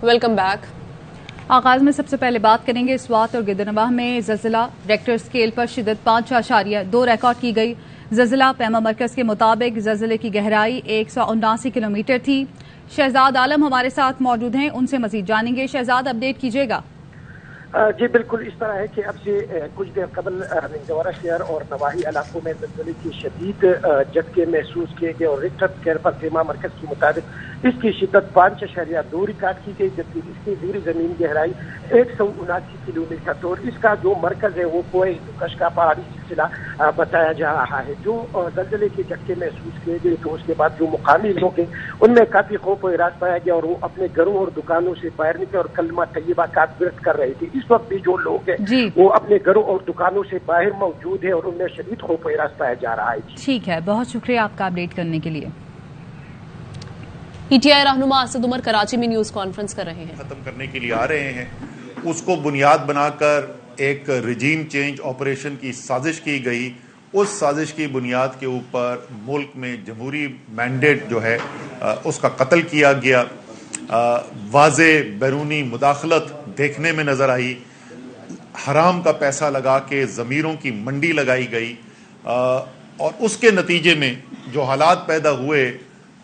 Welcome back. آغاز میں سب سے پہلے بات کریں گے سوات اور گدرنواہ میں زلزلہ. ریکٹر اسکیل پر شدت 5.2 ریکارڈ کی گئی. زلزلہ پیما مرکز کے مطابق زلزلے کی گہرائی 179 کلومیٹر تھی. شہزاد عالم ہمارے ساتھ موجود ہیں، ان سے مزید جانیں گے. شہزاد، اپڈیٹ کیجیے گا. جی بالکل اس طرح ہے کہ اب سے کچھ دیر قبل منگورہ شہر اور نواحی علاقوں میں زلزلے کی شدید جھٹکے محسوس کیے گئے اور ریکٹر اسکیل پر پیما مرکز کے مطابق اس کی شدت 5.2 ریکارڈ کی گئی، جبکہ اس کی زیر زمین گہرائی 179 کلومیٹر. تو اس کا جو مرکز ہے وہ کوہ ہندوکش کا پہاڑی سلسلہ بتایا جا رہا ہے. جو زلزلے کے جھٹکے محسوس کیے گئے تو اس کے بعد جو مقامی لوگ ہیں ان میں کافی خوف و ہراس پایا گیا اور وہ اپنے گھروں اور دکانوں سے باہر نکلے اور کلمہ طیبہ کا ورد کر رہے تھے. اس وقت بھی جو لوگ ہیں وہ اپنے گھروں اور دکانوں سے باہر موجود ہیں اور ان میں شدید خوف و ہراس پایا جا رہا ہے. ٹھیک ہے، بہت شکریہ آپ کا اپڈیٹ کرنے کے لیے. پی ٹی آئی رہنما اسد عمر کراچی میں نیوز کانفرنس کر رہے ہیں. ختم کرنے کے لیے آ رہے ہیں، اس کو بنیاد بنا کر ایک رجیم چینج آپریشن کی سازش کی گئی. اس سازش کی بنیاد کے اوپر ملک میں جمہوری مینڈیٹ جو ہے اس کا قتل کیا گیا. واضح بیرونی مداخلت دیکھنے میں نظر آئی. حرام کا پیسہ لگا کے ضمیروں کی منڈی لگائی گئی اور اس کے نتیجے میں جو حالات پیدا ہوئے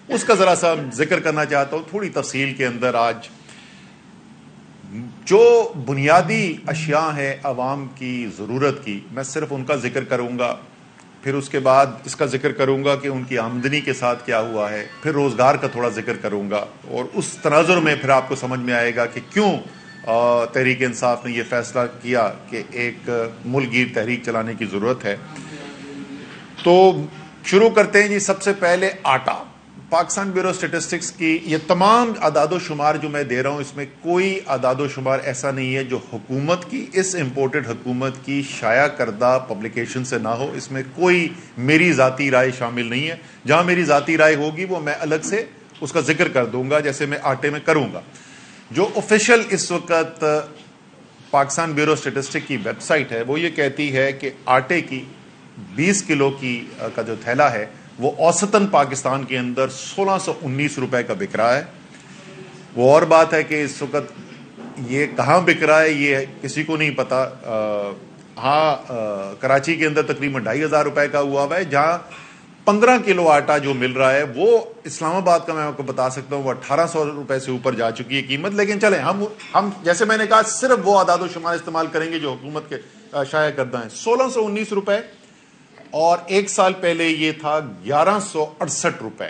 اس کا ذرا سا ذکر کرنا چاہتا ہوں تھوڑی تفصیل کے اندر. آج جو بنیادی اشیاء ہیں عوام کی ضرورت کی، میں صرف ان کا ذکر کروں گا، پھر اس کے بعد اس کا ذکر کروں گا کہ ان کی آمدنی کے ساتھ کیا ہوا ہے، پھر روزگار کا تھوڑا ذکر کروں گا، اور اس تناظر میں پھر آپ کو سمجھ میں آئے گا کہ کیوں تحریک انصاف نے یہ فیصلہ کیا کہ ایک ملک گیر تحریک چلانے کی ضرورت ہے. تو شروع کرتے ہیں جی. سب سے پہلے آٹا. پاکستان بیورو اسٹیٹسٹکس کی یہ تمام اعداد و شمار جو میں دے رہا ہوں، اس میں کوئی اعداد و شمار ایسا نہیں ہے جو حکومت کی، اس امپورٹڈ حکومت کی شائع کردہ پبلیکیشن سے نہ ہو. اس میں کوئی میری ذاتی رائے شامل نہیں ہے. جہاں میری ذاتی رائے ہوگی وہ میں الگ سے اس کا ذکر کر دوں گا، جیسے میں آٹے میں کروں گا. جو آفیشیل اس وقت پاکستان بیورو اسٹیٹسٹک کی ویب سائٹ ہے وہ یہ کہتی ہے کہ آٹے کی 20 کلو کا جو تھیلا ہے وہ اوسطاً پاکستان کے اندر 1619 روپے کا بک رہا ہے. وہ اور بات ہے کہ اس وقت یہ کہاں بک رہا ہے یہ کسی کو نہیں پتا. کراچی کے اندر تقریباً 2500 روپے کا ہوا ہے، جہاں 15 کلو آٹا جو مل رہا ہے وہ اسلام آباد کا میں آپ کو بتا سکتا ہوں وہ 1800 روپے سے اوپر جا چکی ہے قیمت. لیکن چلیں ہم جیسے میں نے کہا صرف وہ اعداد و شمار استعمال کریں گے جو حکومت کے شائع کردہ ہیں. 1619 روپے اور ایک سال پہلے یہ تھا 1168 روپے،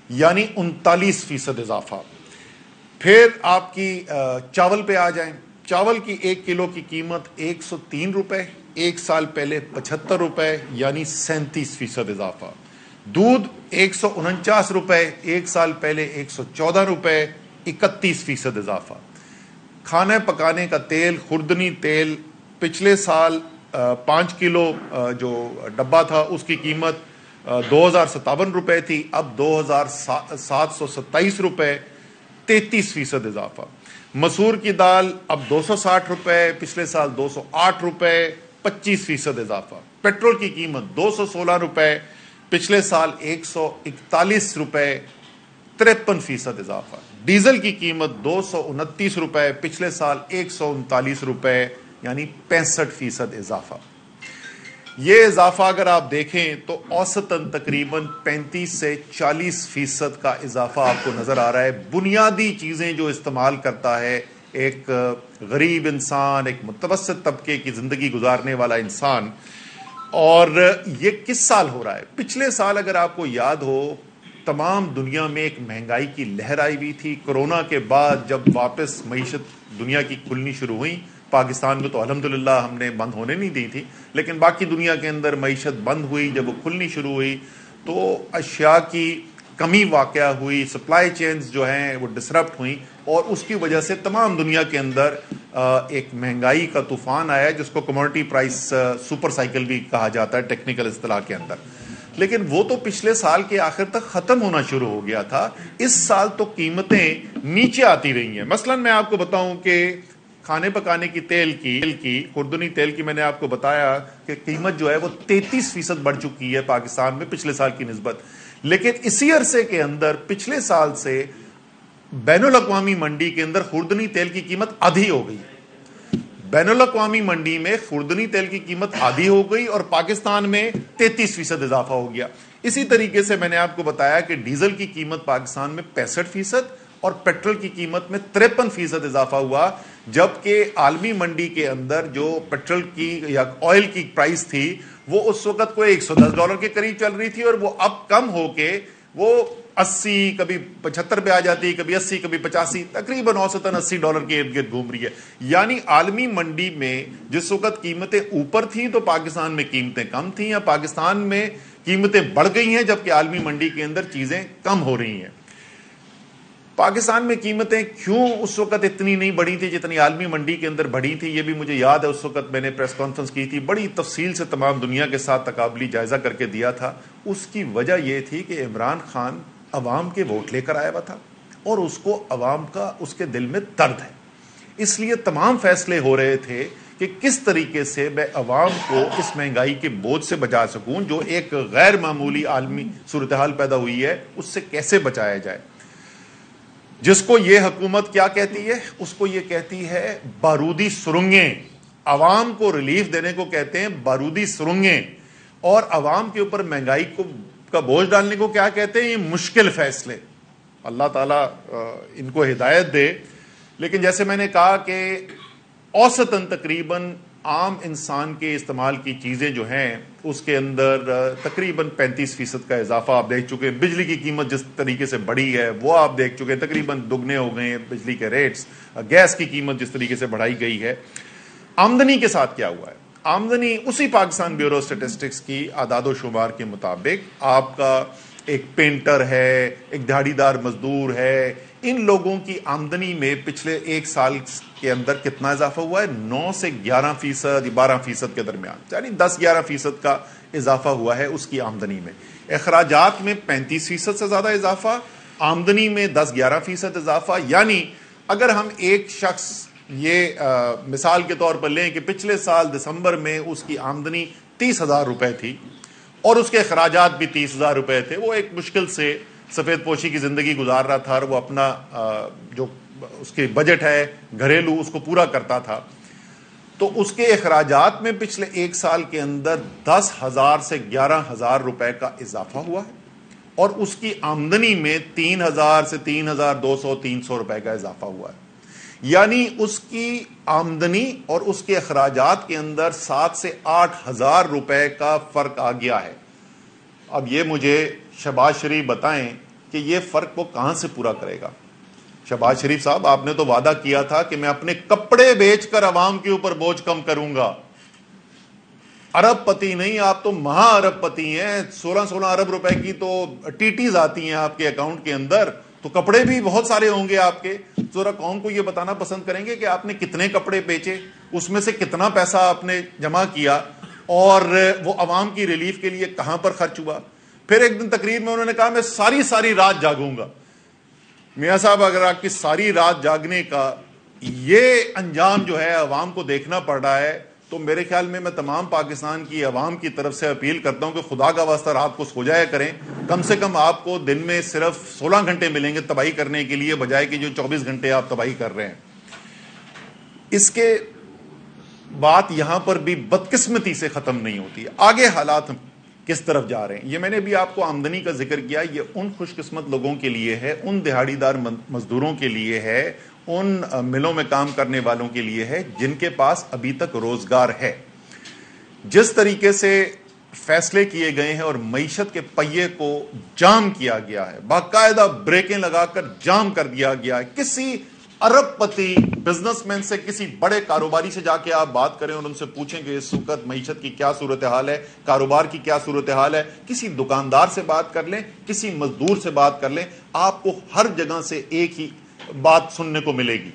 یعنی 39% اضافہ. پھر آپ کی چاول پہ آ جائیں. چاول کی 1 کلو کی قیمت 103 روپے، ایک سال پہلے 75 روپے، یعنی 37% اضافہ. دودھ 149 روپے، ایک سال پہلے 114 روپے، 31% اضافہ. کھانے پکانے کا تیل، خوردنی تیل، پچھلے سال 5 کلو جو ڈبہ تھا اس کی قیمت 2057 روپے تھی، اب 2727 روپے، 33% اضافہ. مسور کی دال اب 260 روپے، پچھلے سال 208 روپے، 25% اضافہ. پیٹرول کی قیمت 216 روپے، پچھلے سال 141 روپے، 53% اضافہ. ڈیزل کی قیمت 229 روپے، پچھلے سال 139 روپے، یعنی 65% اضافہ. یہ اضافہ اگر آپ دیکھیں تو اوسطاً تقریباً 35 سے 40% کا اضافہ آپ کو نظر آ رہا ہے. بنیادی چیزیں جو استعمال کرتا ہے ایک غریب انسان، ایک متوسط طبقے کی زندگی گزارنے والا انسان. اور یہ کس سال ہو رہا ہے؟ پچھلے سال اگر آپ کو یاد ہو تمام دنیا میں ایک مہنگائی کی لہر آئی ہوئی تھی. کرونا کے بعد جب واپس معیشت دنیا کی کھلنی شروع ہوئی، پاکستان میں تو الحمدللہ ہم نے بند ہونے نہیں دی تھی، لیکن باقی دنیا کے اندر معیشت بند ہوئی. جب وہ کھلنی شروع ہوئی تو اشیاء کی کمی واقع ہوئی، سپلائی چینز جو ہیں وہ ڈسرپٹ ہوئیں، اور اس کی وجہ سے تمام دنیا کے اندر ایک مہنگائی کا طوفان آیا جس کو کموڈٹی پرائس سپر سائیکل بھی کہا جاتا ہے ٹیکنیکل اصطلاح کے اندر. لیکن وہ تو پچھلے سال کے آخر تک ختم ہونا شروع ہو گیا تھا. اس سال تو قیمتیں نیچے آتی رہی ہیں. مثلا میں آپ کو بتاؤں کہ کھانے پکانے کی تیل کی خوردنی تیل کی میں نے آپ کو بتایا کہ قیمت جو ہے وہ 33% بڑھ چکی ہے پاکستان میں پچھلے سال کی نسبت. لیکن اسی عرصے کے اندر پچھلے سال سے بین الاقوامی منڈی کے اندر خوردنی تیل کی قیمت آدھی ہو گئی. بین الاقوامی منڈی میں خوردنی تیل کی قیمت آدھی ہو گئی اور پاکستان میں 33% اضافہ ہو گیا. اسی طریقے سے میں نے آپ کو بتایا کہ ڈیزل کی قیمت پاکستان میں 65% اور پیٹرول کی قیمت میں 53% اضافہ ہوا, جبکہ عالمی منڈی کے اندر جو پیٹرول کی یا آئل کی پرائس تھی وہ اس وقت کوئی $110 کے قریب چل رہی تھی, اور وہ اب کم ہو کے وہ 80, کبھی 75 پہ آ جاتی, کبھی 80, کبھی 85, تقریباً اوسطاً $80 کے ارد گرد گھوم رہی ہے. یعنی عالمی منڈی میں جس وقت قیمتیں اوپر تھیں تو پاکستان میں قیمتیں کم تھیں, یا پاکستان میں قیمتیں بڑھ گئی ہیں جبکہ عالمی منڈی کے اندر چیزیں کم ہو رہی ہیں. پاکستان میں قیمتیں کیوں اس وقت اتنی نہیں بڑھی تھی جتنی عالمی منڈی کے اندر بڑھی تھی, یہ بھی مجھے یاد ہے. اس وقت میں نے پریس کانفرنس کی تھی, بڑی تفصیل سے تمام دنیا کے ساتھ تقابلی جائزہ کر کے دیا تھا. اس کی وجہ یہ تھی کہ عمران خان عوام کے ووٹ لے کر آیا ہوا تھا اور اس کو عوام کا اس کے دل میں درد ہے, اس لیے تمام فیصلے ہو رہے تھے کہ کس طریقے سے میں عوام کو اس مہنگائی کے بوجھ سے بچا سکوں, جو ایک غیر معمولی عالمی صورتحال پیدا ہوئی ہے, اس سے کیسے بچایا جائے. جس کو یہ حکومت کیا کہتی ہے, اس کو یہ کہتی ہے بارودی سرنگیں. عوام کو ریلیف دینے کو کہتے ہیں بارودی سرنگیں, اور عوام کے اوپر مہنگائی کا بوجھ ڈالنے کو کیا کہتے ہیں, یہ مشکل فیصلے. اللہ تعالیٰ ان کو ہدایت دے. لیکن جیسے میں نے کہا کہ اوسطاً تقریباً عام انسان کے استعمال کی چیزیں جو ہیں اس کے اندر تقریباً 35% کا اضافہ آپ دیکھ چکے ہیں. بجلی کی قیمت جس طریقے سے بڑھی ہے وہ آپ دیکھ چکے ہیں, تقریباً دگنے ہو گئے ہیں بجلی کے ریٹس. گیس کی قیمت جس طریقے سے بڑھائی گئی ہے. آمدنی کے ساتھ کیا ہوا ہے, آمدنی اسی پاکستان بیورو اسٹیٹسٹکس کی اعداد و شمار کے مطابق آپ کا ایک پینٹر ہے, ایک دہاڑی دار مزدور ہے, ان لوگوں کی آمدنی میں پچھلے ایک سال کے اندر کتنا اضافہ ہوا ہے, 9 سے 11% 12% کے درمیان, یعنی 10-11% کا اضافہ ہوا ہے اس کی آمدنی میں. اخراجات میں 35% سے زیادہ اضافہ, آمدنی میں 10-11% اضافہ. یعنی اگر ہم ایک شخص یہ مثال کے طور پر لیں کہ پچھلے سال دسمبر میں اس کی آمدنی 30,000 روپے تھی اور اس کے اخراجات بھی 30,000 روپے تھے, وہ ایک مشکل سے سفید پوشی کی زندگی گزار رہا تھا اور وہ اپنا جو اس کے بجٹ ہے گھریلو اس کو پورا کرتا تھا, تو اس کے اخراجات میں پچھلے ایک سال کے اندر 10,000 سے 11,000 روپے کا اضافہ ہوا ہے, اور اس کی آمدنی میں 3,000 سے 3,200-300 روپے کا اضافہ ہوا ہے. یعنی اس کی آمدنی اور اس کے اخراجات کے اندر 7 سے 8,000 روپے کا فرق آ گیا ہے. اب یہ مجھے شہباز شریف بتائیں کہ یہ فرق وہ کہاں سے پورا کرے گا. شہباز شریف صاحب, آپ نے تو وعدہ کیا تھا کہ میں اپنے کپڑے بیچ کر عوام کے اوپر بوجھ کم کروں گا. ارب پتی نہیں, آپ تو مہا ارب پتی ہیں. 16 ارب روپے کی تو ٹیٹیز آتی ہیں آپ کے اکاؤنٹ کے اندر, تو کپڑے بھی بہت سارے ہوں گے آپ کے. ذرا قوم کو یہ بتانا پسند کریں گے کہ آپ نے کتنے کپڑے بیچے, اس میں سے کتنا پیسہ آپ نے جمع کیا, اور وہ عوام کی ریلیف کے لیے کہاں پر خرچ ہوا. پھر ایک دن تقریر میں انہوں نے کہا میں ساری رات جاگوں گا. میاں صاحب, اگر آپ کی ساری رات جاگنے کا یہ انجام جو ہے عوام کو دیکھنا پڑ رہا ہے, تو میرے خیال میں تمام پاکستان کی عوام کی طرف سے اپیل کرتا ہوں کہ خدا کا واسطہ رات کو سو جایا کریں. کم سے کم آپ کو دن میں صرف 16 گھنٹے ملیں گے تباہی کرنے کے لیے, بجائے کہ جو 24 گھنٹے آپ تباہی کر رہے ہیں. اس کے بات یہاں پر بھی بدقسمتی سے ختم نہیں ہوتی. آگے حالات کس طرف جا رہے ہیں, یہ میں نے بھی آپ کو آمدنی کا ذکر کیا. یہ ان خوش قسمت لوگوں کے لیے ہے, ان دہاڑی دار مزدوروں کے لیے ہے, ان ملوں میں کام کرنے والوں کے لیے ہے جن کے پاس ابھی تک روزگار ہے. جس طریقے سے فیصلے کیے گئے ہیں اور معیشت کے پہیے کو جام کیا گیا ہے, باقاعدہ بریکیں لگا کر جام کر دیا گیا ہے. کسی ارب پتی بزنس مین سے, کسی بڑے کاروباری سے جا کے آپ بات کریں اور ان سے پوچھیں کہ اس وقت معیشت کی کیا صورتحال ہے, کاروبار کی کیا صورتحال ہے. کسی دکاندار سے بات کر لیں, کسی مزدور سے بات کر لیں, آپ کو ہر جگہ سے ایک ہی بات سننے کو ملے گی.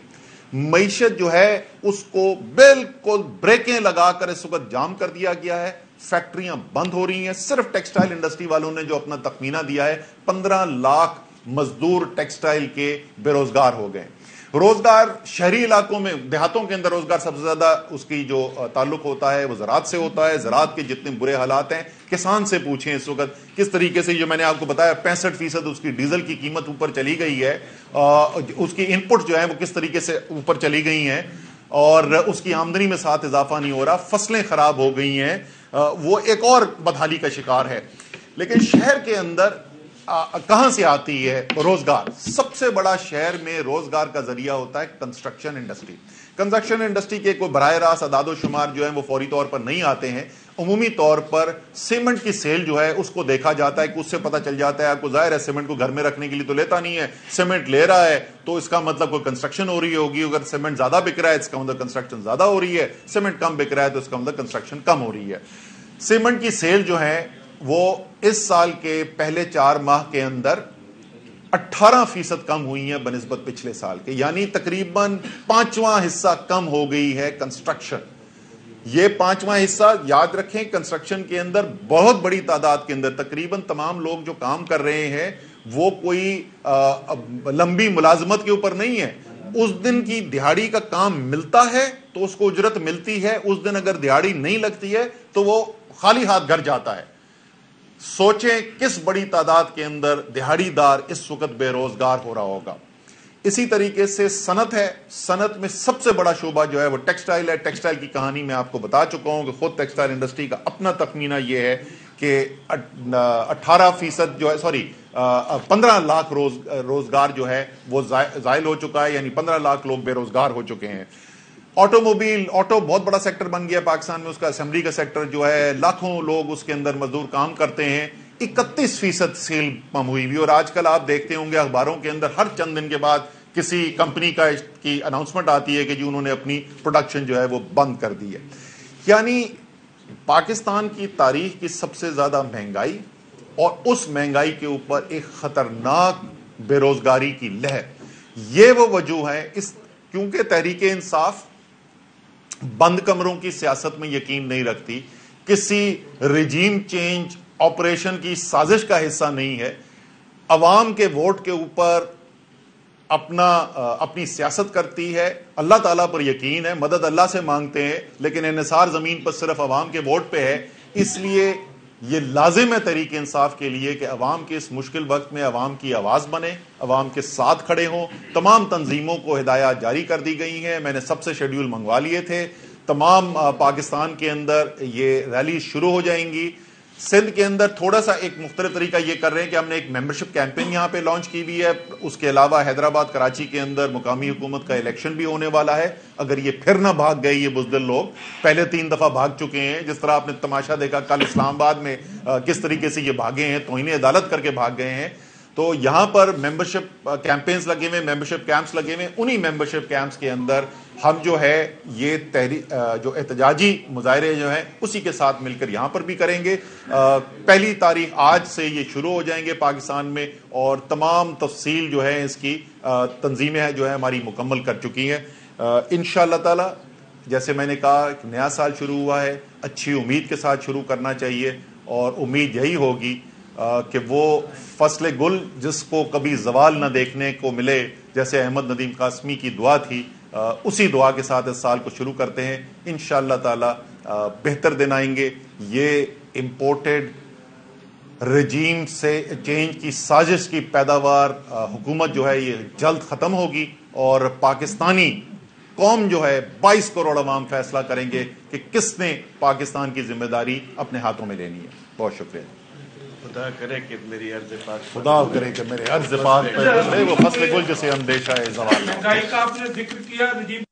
معیشت جو ہے اس کو بالکل بریکیں لگا کر اس وقت جام کر دیا گیا ہے. فیکٹریاں بند ہو رہی ہیں. صرف ٹیکسٹائل انڈسٹری والوں نے جو اپنا تخمینہ دیا ہے 15 لاکھ مزدور ٹیکسٹائل کے بے روزگار ہو گئے. روزگار شہری علاقوں میں، دیہاتوں کے اندر روزگار سب سے زیادہ اس کی جو تعلق ہوتا ہے وہ زراعت سے ہوتا ہے. زراعت کے جتنے برے حالات ہیں، کسان سے پوچھیں اس وقت کس طریقے سے، جو میں نے آپ کو بتایا 65% اس کی ڈیزل کی قیمت اوپر چلی گئی ہے، اس کی ان پٹ جو ہے وہ کس طریقے سے اوپر چلی گئی ہیں، اور اس کی آمدنی میں ساتھ اضافہ نہیں ہو رہا، فصلیں خراب ہو گئی ہیں، وہ ایک اور بدحالی کا شکار ہے. لیکن شہر کے اندر کہاں سے آتی ہے روزگار؟ سب سے بڑا شہر میں روزگار کا ذریعہ ہوتا ہے کنسٹرکشن انڈسٹری. کنسٹرکشن انڈسٹری کے کوئی براہ راست اعداد و شمار جو ہیں وہ فوری طور پر نہیں آتے ہیں. عمومی طور پر سیمنٹ کی سیل جو ہے اس کو دیکھا جاتا ہے کہ اس سے پتہ چل جاتا ہے. آپ کو ظاہر ہے سیمنٹ کو گھر میں رکھنے کے لیے تو لیتا نہیں ہے، سیمنٹ لے رہا ہے تو اس کا مطلب کوئی کنسٹرکشن ہو رہی ہوگی. اگر سیمنٹ زیادہ بک رہا ہے اس کا مطلب کنسٹرکشن زیادہ ہو رہی ہے، سیمنٹ کم بک رہا ہے تو اس کا مطلب کنسٹرکشن کم ہو رہی ہے. سیمنٹ کی سیل جو ہے وہ اس سال کے پہلے 4 ماہ کے اندر 18% کم ہوئی ہیں بنسبت پچھلے سال کے، یعنی تقریباً 5واں حصہ کم ہو گئی ہے کنسٹرکشن. یہ 5واں حصہ یاد رکھیں، کنسٹرکشن کے اندر بہت بڑی تعداد کے اندر تقریباً تمام لوگ جو کام کر رہے ہیں وہ کوئی لمبی ملازمت کے اوپر نہیں ہے. اس دن کی دہاڑی کا کام ملتا ہے تو اس کو اجرت ملتی ہے، اس دن اگر دہاڑی نہیں لگتی ہے تو وہ خالی ہاتھ گھر جاتا ہے. سوچیں کس بڑی تعداد کے اندر دہاڑی دار اس وقت بے روزگار ہو رہا ہوگا. اسی طریقے سے صنعت ہے، صنعت میں سب سے بڑا شعبہ جو ہے وہ ٹیکسٹائل ہے. ٹیکسٹائل کی کہانی میں آپ کو بتا چکا ہوں کہ خود ٹیکسٹائل انڈسٹری کا اپنا تخمینہ یہ ہے کہ 18% جو ہے 15 لاکھ روزگار جو ہے وہ زائل ہو چکا ہے، یعنی 15 لاکھ لوگ بے روزگار ہو چکے ہیں. آٹو بہت بڑا سیکٹر بن گیا پاکستان میں، اس کا اسمبلی کا سیکٹر جو ہے لاکھوں لوگ اس کے اندر مزدور کام کرتے ہیں. 31% سیل کم ہوئی ہوئی، اور آج کل آپ دیکھتے ہوں گے اخباروں کے اندر ہر چند دن کے بعد کسی کمپنی کی اناؤنسمنٹ آتی ہے کہ جی انہوں نے اپنی پروڈکشن جو ہے وہ بند کر دی ہے. یعنی پاکستان کی تاریخ کی سب سے زیادہ مہنگائی، اور اس مہنگائی کے اوپر ایک خطرناک بے روزگاری کی لہر. یہ وہ وجہ ہے کیونکہ تحریک انصاف بند کمروں کی سیاست میں یقین نہیں رکھتی، کسی رجیم چینج آپریشن کی سازش کا حصہ نہیں ہے. عوام کے ووٹ کے اوپر اپنی سیاست کرتی ہے. اللہ تعالیٰ پر یقین ہے، مدد اللہ سے مانگتے ہیں، لیکن انحصار زمین پر صرف عوام کے ووٹ پہ ہے. اس لیے یہ لازم ہے تحریک انصاف کے لیے کہ عوام کے اس مشکل وقت میں عوام کی آواز بنے، عوام کے ساتھ کھڑے ہوں. تمام تنظیموں کو ہدایات جاری کر دی گئی ہیں، میں نے سب سے شیڈیول منگوا لیے تھے. تمام پاکستان کے اندر یہ ریلی شروع ہو جائیں گی. سندھ کے اندر تھوڑا سا ایک مختلف طریقہ یہ کر رہے ہیں کہ ہم نے ایک ممبرشپ کیمپین یہاں پہ لانچ کی ہوئی ہے. اس کے علاوہ حیدرآباد، کراچی کے اندر مقامی حکومت کا الیکشن بھی ہونے والا ہے. اگر یہ پھر نہ بھاگ گئے، یہ بزدل لوگ پہلے 3 دفعہ بھاگ چکے ہیں، جس طرح آپ نے تماشا دیکھا کل اسلام آباد میں کس طریقے سے یہ بھاگے ہیں، توہین عدالت کر کے بھاگ گئے ہیں. تو یہاں پر ممبرشپ کیمپینز لگے ہوئے، ممبرشپ کیمپس لگے ہوئے. انہی ممبرشپ کیمپس کے اندر ہم جو ہے یہ جو احتجاجی مظاہرے جو ہیں اسی کے ساتھ مل کر یہاں پر بھی کریں گے. 1 تاریخ آج سے یہ شروع ہو جائیں گے پاکستان میں، اور تمام تفصیل جو ہے اس کی تنظیمیں جو ہے ہماری مکمل کر چکی ہیں. انشاءاللہ تعالی جیسے میں نے کہا ایک نیا سال شروع ہوا ہے، اچھی امید کے ساتھ شروع کرنا چاہیے، اور امید یہی ہوگی کہ وہ فصل گل جس کو کبھی زوال نہ دیکھنے کو ملے، جیسے احمد ندیم قاسمی کی دعا تھی، اسی دعا کے ساتھ اس سال کو شروع کرتے ہیں. انشاءاللہ تعالی بہتر دن آئیں گے. یہ امپورٹڈ رجیم سے چینج کی سازش کی پیداوار حکومت جو ہے یہ جلد ختم ہوگی، اور پاکستانی قوم جو ہے 22 کروڑ عوام فیصلہ کریں گے کہ کس نے پاکستان کی ذمہ داری اپنے ہاتھوں میں لینی ہے. بہت شکریہ. خدا کرے کہ میری عرض پاک پہ وہ فصل گل جسے اندیشہ ہے زوال. مہنگائی کا آپ نے ذکر کیا، رجیم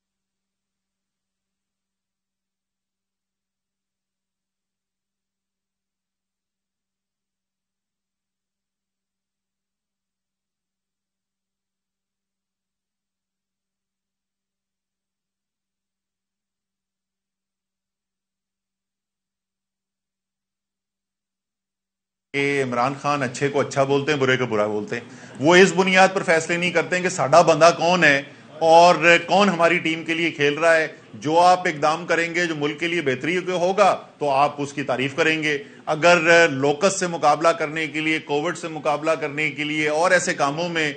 کہ عمران خان اچھے کو اچھا بولتے ہیں، برے کو برا بولتے ہیں. وہ اس بنیاد پر فیصلے نہیں کرتے ہیں کہ ساڈا بندہ کون ہے اور کون ہماری ٹیم کے لیے کھیل رہا ہے. جو آپ اقدام کریں گے جو ملک کے لیے بہتری ہوگا تو آپ اس کی تعریف کریں گے. اگر لوکس سے مقابلہ کرنے کے لیے، کووڈ سے مقابلہ کرنے کے لیے اور ایسے کاموں میں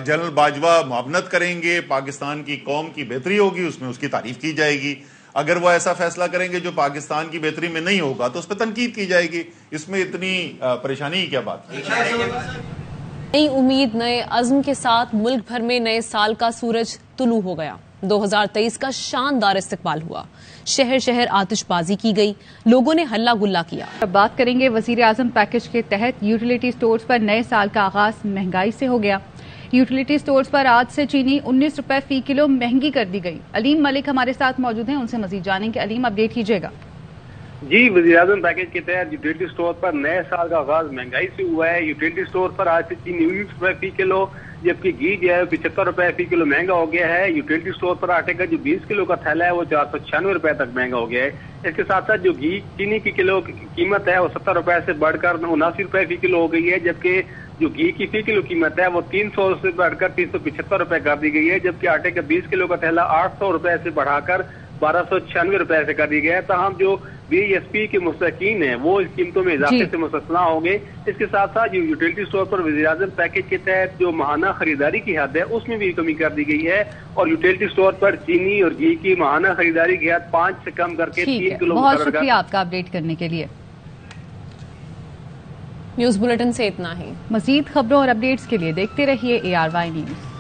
جنرل باجوہ معاونت کریں گے، پاکستان کی قوم کی بہتری ہوگی، اس میں اس کی تعریف کی جائے گی. اگر وہ ایسا فیصلہ کریں گے جو پاکستان کی بہتری میں نہیں ہوگا تو اس پہ تنقید کی جائے گی. اس میں اتنی پریشانی کی کیا بات ہے؟ نئی امید، نئے عزم کے ساتھ ملک بھر میں نئے سال کا سورج طلوع ہو گیا. 2023 کا شاندار استقبال ہوا. شہر شہر آتش بازی کی گئی، لوگوں نے ہلا گلا کیا. اب بات کریں گے وزیر اعظم پیکج کے تحت یوٹیلیٹی سٹورز پر نئے سال کا آغاز مہنگائی سے ہو گیا. یوٹیلیٹی سٹورز پر آج سے چینی 19 روپے فی کلو مہنگی کر دی گئی. علیم ملک ہمارے ساتھ موجود ہیں، ان سے مزید جانیں گے. علیم، اپڈیٹ کیجیے گا. جی، وزیر اعظم پیکج کے تحت یوٹیلیٹی سٹور پر نئے سال کا آغاز مہنگائی سے ہوا ہے. یوٹیلیٹی سٹور پر آج سے چینی 19 روپے فی کلو، جبکہ گھی جو ہے 75 روپے فی کلو مہنگا ہو گیا ہے. یوٹیلیٹی سٹور پر آٹے کا جو 20 کلو کا تھیلا ہے وہ 496 روپے تک مہنگا ہو گیا ہے. اس کے ساتھ ساتھ جو گھی چینی کی کلو قیمت ہے وہ 70 روپے سے بڑھ کر 79 روپے فی کلو ہو گئی ہے، جبکہ جو گھی کی فی کلو قیمت ہے وہ 300 سے بڑھ کر 375 روپے کر دی گئی ہے، جبکہ آٹے کا 20 کلو کا تھیلا 800 روپے سے بڑھا کر 1296 روپے سے کر دی گیا ہے. تاہم جو بی ایس پی کے مستحقین ہیں وہ اس قیمتوں میں اضافے سے مستثنا ہوں گے. اس کے ساتھ ساتھ جو یوٹیلیٹی سٹور پر وزیر اعظم پیکج کے تحت جو ماہانہ خریداری کی حد ہے اس میں بھی کمی کر دی گئی ہے، اور یوٹیلیٹی سٹور پر چینی اور گھی کی ماہانہ خریداری کی حد 5 سے کم کر کے 3 کلو. بہت شکریہ آپ کا اپڈیٹ کرنے کے لیے. نیوز بلیٹن سے اتنا ہی. مزید خبروں اور اپڈیٹس کے لیے دیکھتے رہیے ARY نیوز.